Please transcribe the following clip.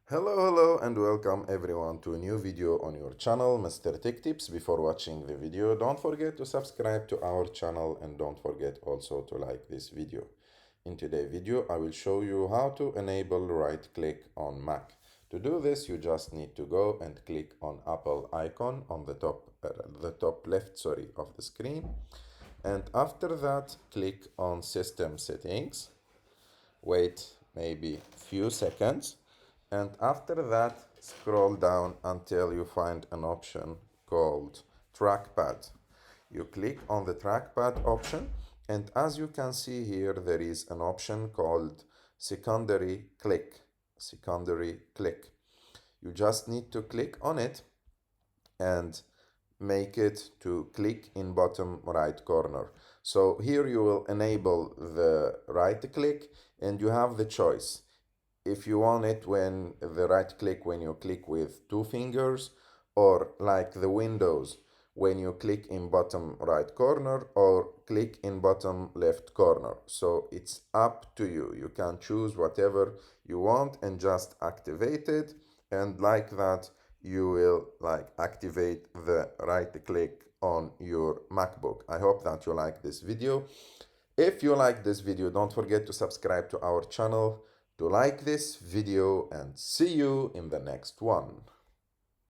Hello and welcome everyone to a new video on your channel, Mr. Tech Tips. Before watching the video, don't forget to subscribe to our channel and don't forget also to like this video. In today's video, I will show you how to enable right click on Mac. To do this, you just need to go and click on Apple icon on the top left, of the screen. And after that, click on System Settings. Wait maybe few seconds, and after that scroll down until you find an option called trackpad. You click on the trackpad option, and as you can see here, there is an option called secondary click. Secondary click. You just need to click on it and make it to click in bottom right corner. So here you will enable the right click and you have the choice. If you want it when the right click when you click with two fingers, or like the Windows when you click in bottom right corner or click in bottom left corner. So it's up to you. You can choose whatever you want and just activate it, and like that you will activate the right click on your MacBook. I hope that you like this video. If you like this video, don't forget to subscribe to our channel, to like this video, and see you in the next one.